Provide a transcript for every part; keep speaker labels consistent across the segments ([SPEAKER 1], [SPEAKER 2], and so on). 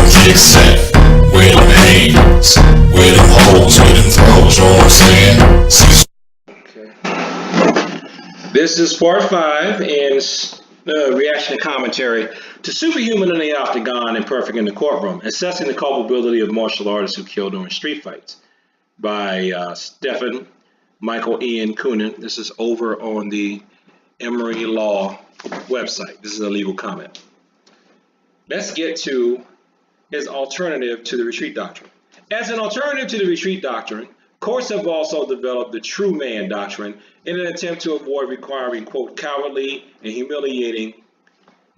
[SPEAKER 1] fix that. Where them hands, where them holes, where them throws, you know what I'm saying? Cecil.
[SPEAKER 2] This is part 5 and reaction and commentary to Superhuman in the Octagon and Perfect in the Courtroom, assessing the culpability of martial artists who killed during street fights by Stephen Michael Ian Coonan. This is over on the Emory Law website. This is a legal comment. Let's get to his alternative to the retreat doctrine. As an alternative to the retreat doctrine, courts have also developed the true man doctrine in an attempt to avoid requiring, quote, cowardly and humiliating,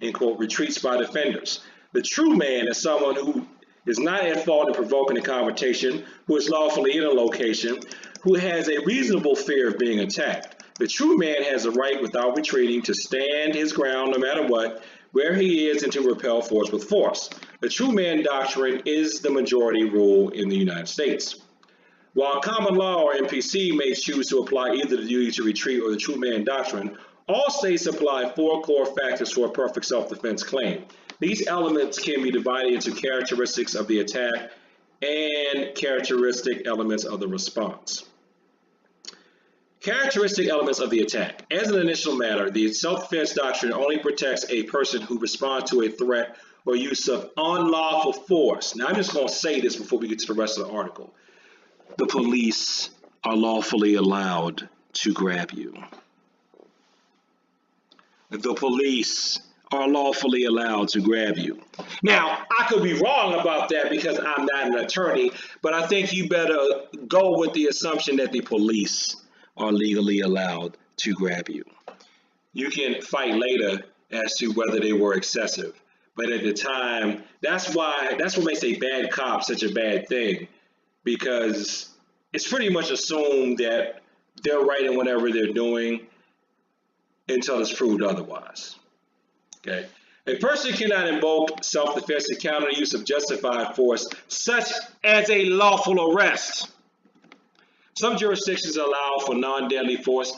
[SPEAKER 2] end quote, retreats by defenders. The true man is someone who is not at fault in provoking a confrontation, who is lawfully in a location, who has a reasonable fear of being attacked. The true man has the right, without retreating, to stand his ground no matter what, where he is, and to repel force with force. The true man doctrine is the majority rule in the United States. While common law or MPC may choose to apply either the duty to retreat or the true man doctrine, all states apply 4 core factors for a perfect self-defense claim. These elements can be divided into characteristics of the attack and characteristic elements of the response. Characteristic elements of the attack. As an initial matter, the self-defense doctrine only protects a person who responds to a threat or use of unlawful force. Now, I'm just going to say this before we get to the rest of the article. The police are lawfully allowed to grab you. The police are lawfully allowed to grab you. Now, I could be wrong about that because I'm not an attorney, but I think you better go with the assumption that the police are legally allowed to grab you. You can fight later as to whether they were excessive, but at the time, that's what makes a bad cop such a bad thing, because it's pretty much assumed that they're right in whatever they're doing until it's proved otherwise. Okay. A person cannot invoke self-defense to counter the use of justified force, such as a lawful arrest. Some jurisdictions allow for non-deadly force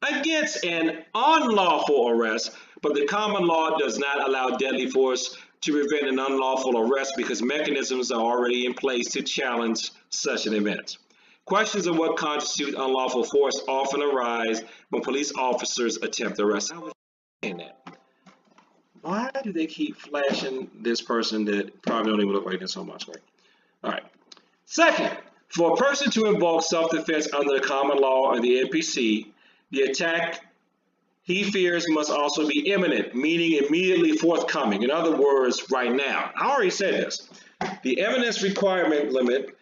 [SPEAKER 2] against an unlawful arrest, but the common law does not allow deadly force to prevent an unlawful arrest because mechanisms are already in place to challenge such an event. Questions of what constitutes unlawful force often arise when police officers attempt arrest. I was saying that. Why do they keep flashing this person that probably don't even look like this on my screen? All right. Second, for a person to invoke self-defense under the common law or the NPC, the attack he fears must also be imminent, meaning immediately forthcoming. In other words, right now. I already said this. The imminence requirement limits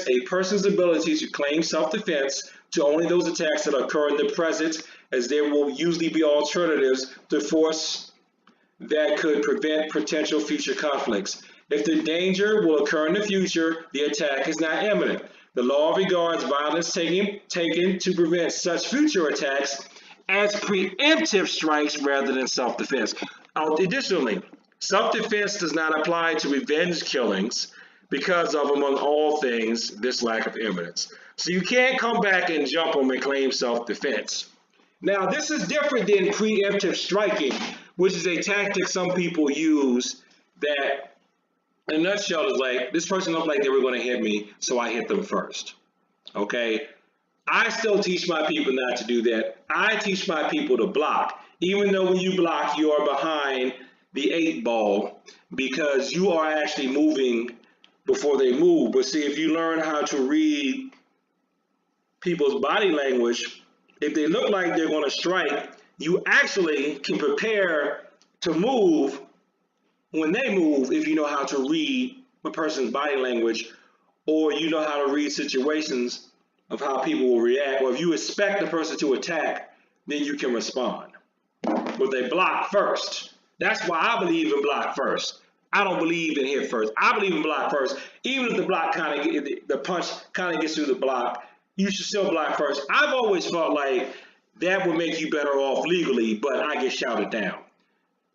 [SPEAKER 2] a person's ability to claim self-defense to only those attacks that occur in the present, as there will usually be alternatives to force that could prevent potential future conflicts. If the danger will occur in the future, the attack is not imminent. The law regards violence taken to prevent such future attacks as preemptive strikes rather than self-defense. Additionally, self-defense does not apply to revenge killings because of, among all things, this lack of evidence. So you can't come back and jump them and claim self-defense. Now, this is different than preemptive striking, which is a tactic some people use that, in a nutshell, is like, this person looked like they were going to hit me, so I hit them first. Okay? I still teach my people not to do that. I teach my people to block, even though when you block, you are behind the 8 ball because you are actually moving before they move. But see, if you learn how to read people's body language, if they look like they're going to strike, you actually can prepare to move when they move if you know how to read a person's body language, or you know how to read situations of how people will react, or if you expect the person to attack, then you can respond. But they block first. That's why I believe in block first. I don't believe in hit first. I believe in block first. Even if the block the punch kind of gets through the block, you should still block first. I've always felt like that would make you better off legally, but I get shouted down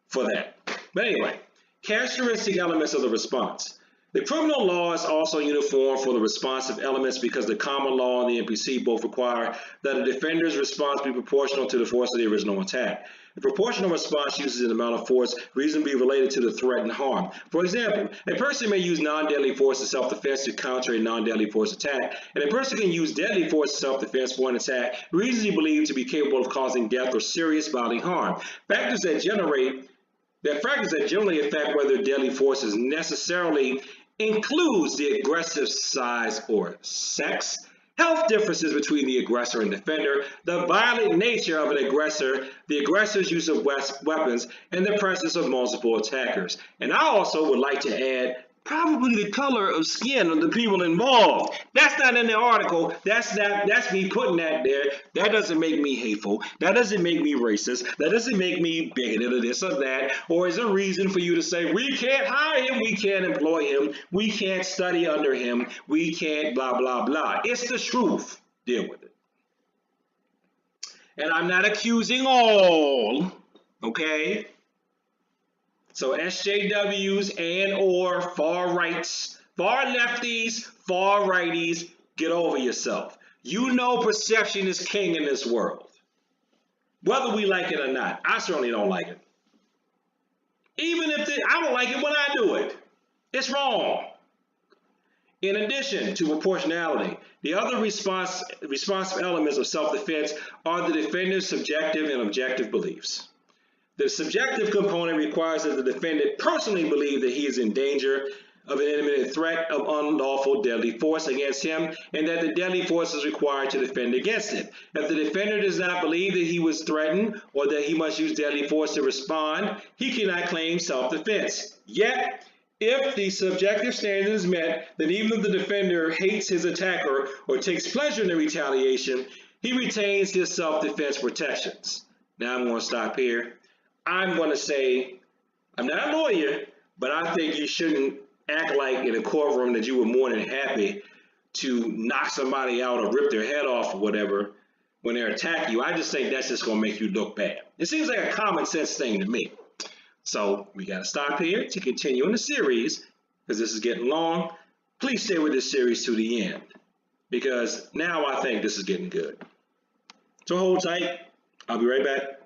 [SPEAKER 2] for that. But anyway, characteristic elements of the response. The criminal law is also uniform for the responsive elements because the common law and the NPC both require that a defender's response be proportional to the force of the original attack. The proportional response uses an amount of force reasonably related to the threat and harm. For example, a person may use non-deadly force in self-defense to counter a non-deadly force attack, and a person can use deadly force in self-defense for an attack reasonably believed to be capable of causing death or serious bodily harm. Factors that generally affect whether deadly force is necessarily includes the aggressive size or sex, health differences between the aggressor and defender, the violent nature of an aggressor, the aggressor's use of weapons, and the presence of multiple attackers. And I also would like to add probably the color of skin of the people involved. That's not in the article. That's me putting that there. That doesn't make me hateful. That doesn't make me racist. That doesn't make me bigoted or this or that. Or is a reason for you to say, we can't hire him, we can't employ him, we can't study under him, we can't blah, blah, blah. It's the truth. Deal with it. And I'm not accusing all, okay? So SJWs and or far rights, far lefties, far righties, get over yourself. You know perception is king in this world. Whether we like it or not. I certainly don't like it. Even if I don't like it when I do it. It's wrong. In addition to proportionality, the other responsive elements of self-defense are the defender's subjective and objective beliefs. The subjective component requires that the defendant personally believe that he is in danger of an imminent threat of unlawful deadly force against him, and that the deadly force is required to defend against it. If the defender does not believe that he was threatened or that he must use deadly force to respond, he cannot claim self-defense. Yet, if the subjective standard is met, then even if the defender hates his attacker or takes pleasure in the retaliation, he retains his self-defense protections. Now I'm going to stop here. I'm going to say, I'm not a lawyer, but I think you shouldn't act like in a courtroom that you were more than happy to knock somebody out or rip their head off or whatever when they're attacking you. I just think that's just going to make you look bad. It seems like a common sense thing to me. So we got to stop here to continue in the series because this is getting long. Please stay with this series to the end because now I think this is getting good. So hold tight. I'll be right back.